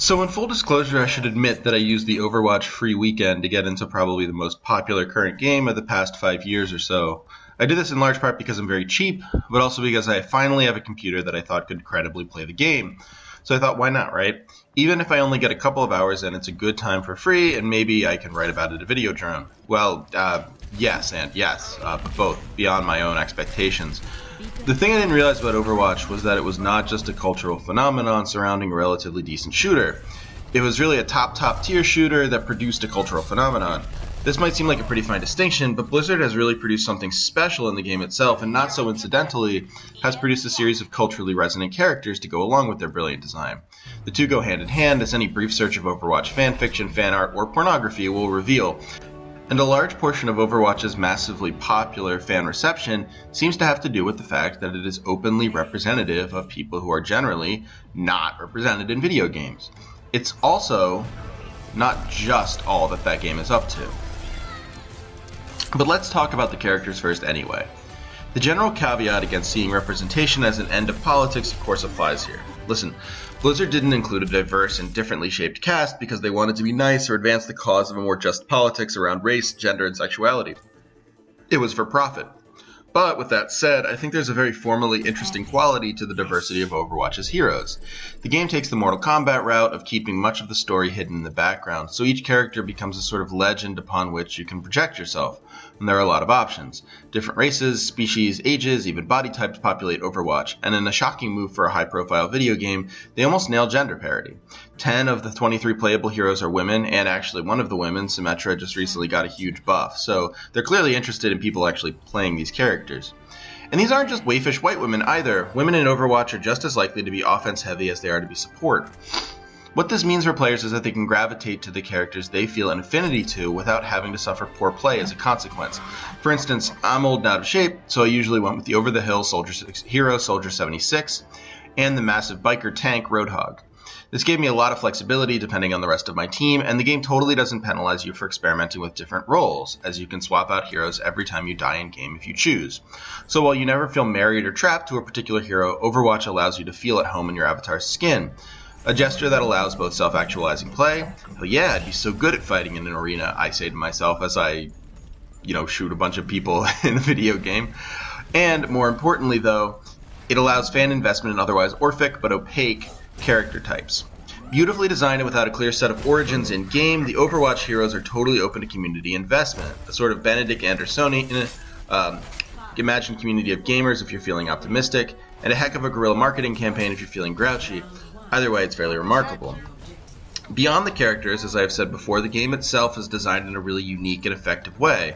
So in full disclosure, I should admit that I used the Overwatch free weekend to get into probably the most popular current game of the past 5 years or so. I did this in large part because I'm very cheap, but also because I finally have a computer that I thought could credibly play the game. So I thought, why not, right? Even if I only get a couple of hours in, it's a good time for free, and maybe I can write about it at VideoDrone. Well, yes and yes, but both, beyond my own expectations. The thing I didn't realize about Overwatch was that it was not just a cultural phenomenon surrounding a relatively decent shooter. It was really a top tier shooter that produced a cultural phenomenon. This might seem like a pretty fine distinction, but Blizzard has really produced something special in the game itself, and not so incidentally, has produced a series of culturally resonant characters to go along with their brilliant design. The two go hand in hand, as any brief search of Overwatch fanfiction, fan art, or pornography will reveal. And a large portion of Overwatch's massively popular fan reception seems to have to do with the fact that it is openly representative of people who are generally not represented in video games. It's also not just all that game is up to. But let's talk about the characters first anyway. The general caveat against seeing representation as an end of politics of course applies here. Listen, Blizzard didn't include a diverse and differently shaped cast because they wanted to be nice or advance the cause of a more just politics around race, gender, and sexuality. It was for profit. But with that said, I think there's a very formally interesting quality to the diversity of Overwatch's heroes. The game takes the Mortal Kombat route of keeping much of the story hidden in the background, so each character becomes a sort of legend upon which you can project yourself. And there are a lot of options. Different races, species, ages, even body types populate Overwatch, and in a shocking move for a high-profile video game, they almost nail gender parity. 10 of the 23 playable heroes are women, and actually one of the women, Symmetra, just recently got a huge buff, so they're clearly interested in people actually playing these characters. And these aren't just waifish white women either. Women in Overwatch are just as likely to be offense-heavy as they are to be support. What this means for players is that they can gravitate to the characters they feel an affinity to without having to suffer poor play as a consequence. For instance, I'm old and out of shape, so I usually went with the over-the-hill hero Soldier 76 and the massive biker tank Roadhog. This gave me a lot of flexibility depending on the rest of my team, and the game totally doesn't penalize you for experimenting with different roles, as you can swap out heroes every time you die in game if you choose. So while you never feel married or trapped to a particular hero, Overwatch allows you to feel at home in your avatar's skin. A gesture that allows both self-actualizing play. Hell yeah, I'd be so good at fighting in an arena, I say to myself as I, shoot a bunch of people in a video game. And more importantly though, it allows fan investment in otherwise orphic but opaque character types. Beautifully designed and without a clear set of origins in game, the Overwatch heroes are totally open to community investment. A sort of Benedict Andersonian imagined community of gamers if you're feeling optimistic, and a heck of a guerrilla marketing campaign if you're feeling grouchy. Either way, it's fairly remarkable. Beyond the characters, as I have said before, the game itself is designed in a really unique and effective way.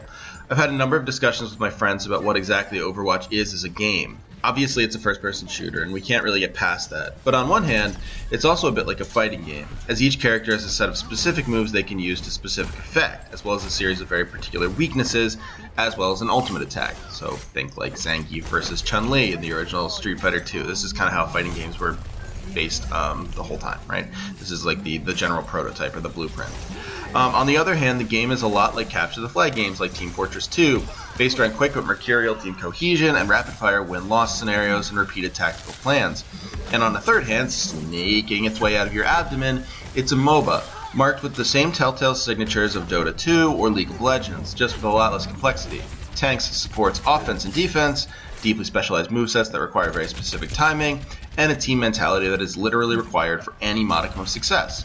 I've had a number of discussions with my friends about what exactly Overwatch is as a game. Obviously, it's a first-person shooter, and we can't really get past that. But on one hand, it's also a bit like a fighting game, as each character has a set of specific moves they can use to specific effect, as well as a series of very particular weaknesses, as well as an ultimate attack. So think like Zangief versus Chun-Li in the original Street Fighter 2. This is kind of how fighting games were based the whole time, right? This is like the general prototype or the blueprint. On the other hand, the game is a lot like Capture the Flag games like Team Fortress 2, based around quick but mercurial team cohesion and rapid-fire win-loss scenarios and repeated tactical plans. And on the third hand, sneaking its way out of your abdomen, it's a MOBA, marked with the same telltale signatures of Dota 2 or League of Legends, just with a lot less complexity. Tanks, supports, offense and defense, deeply specialized movesets that require very specific timing, and a team mentality that is literally required for any modicum of success.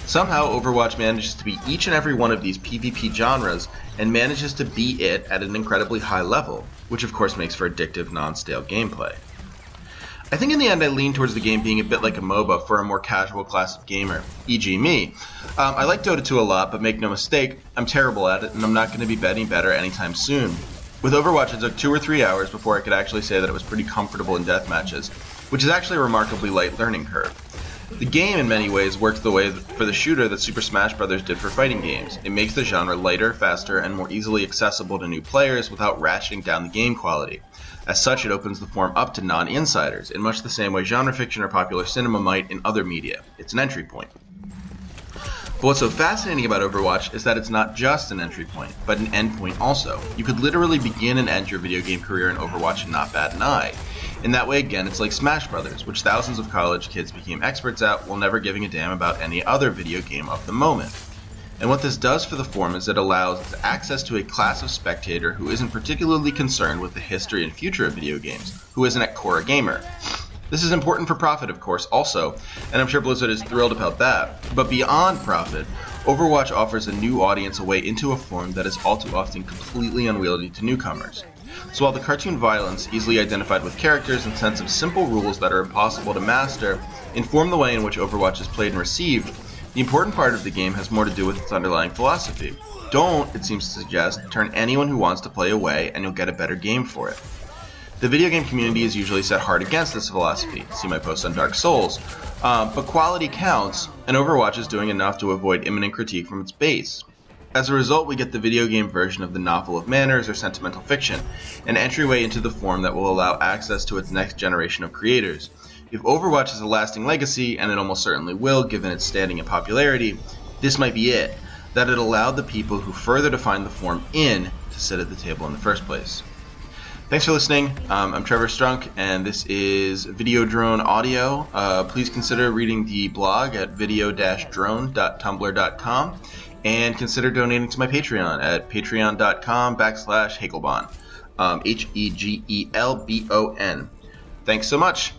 Somehow, Overwatch manages to be each and every one of these PvP genres and manages to beat it at an incredibly high level, which of course makes for addictive, non-stale gameplay. I think in the end I lean towards the game being a bit like a MOBA for a more casual class of gamer, e.g. me. I like Dota 2 a lot, but make no mistake, I'm terrible at it and I'm not going to be getting better anytime soon. With Overwatch, it took 2 or 3 hours before I could actually say that it was pretty comfortable in death matches, which is actually a remarkably light learning curve. The game, in many ways, works the way for the shooter that Super Smash Bros. Did for fighting games. It makes the genre lighter, faster, and more easily accessible to new players without ratcheting down the game quality. As such, it opens the form up to non-insiders, in much the same way genre fiction or popular cinema might in other media. It's an entry point. But what's so fascinating about Overwatch is that it's not just an entry point, but an end point also. You could literally begin and end your video game career in Overwatch and not bat an eye. In that way, again, it's like Smash Brothers, which thousands of college kids became experts at while never giving a damn about any other video game of the moment. And what this does for the forum is it allows access to a class of spectator who isn't particularly concerned with the history and future of video games, who isn't at core a gamer. This is important for profit, of course, also, and I'm sure Blizzard is thrilled about that. But beyond profit, Overwatch offers a new audience a way into a forum that is all too often completely unwieldy to newcomers. So while the cartoon violence, easily identified with characters and sense of simple rules that are impossible to master, inform the way in which Overwatch is played and received, the important part of the game has more to do with its underlying philosophy. Don't, it seems to suggest, turn anyone who wants to play away and you'll get a better game for it. The video game community is usually set hard against this philosophy, see my post on Dark Souls, but quality counts, and Overwatch is doing enough to avoid imminent critique from its base. As a result, we get the video game version of the novel of manners or sentimental fiction, an entryway into the form that will allow access to its next generation of creators. If Overwatch has a lasting legacy, and it almost certainly will given its standing and popularity, this might be it, that it allowed the people who further defined the form to sit at the table in the first place. Thanks for listening. I'm Trevor Strunk, and this is VideoDrone Audio. Please consider reading the blog at video-drone.tumblr.com, and consider donating to my Patreon at patreon.com/Hegelbon, Hegelbon. Thanks so much.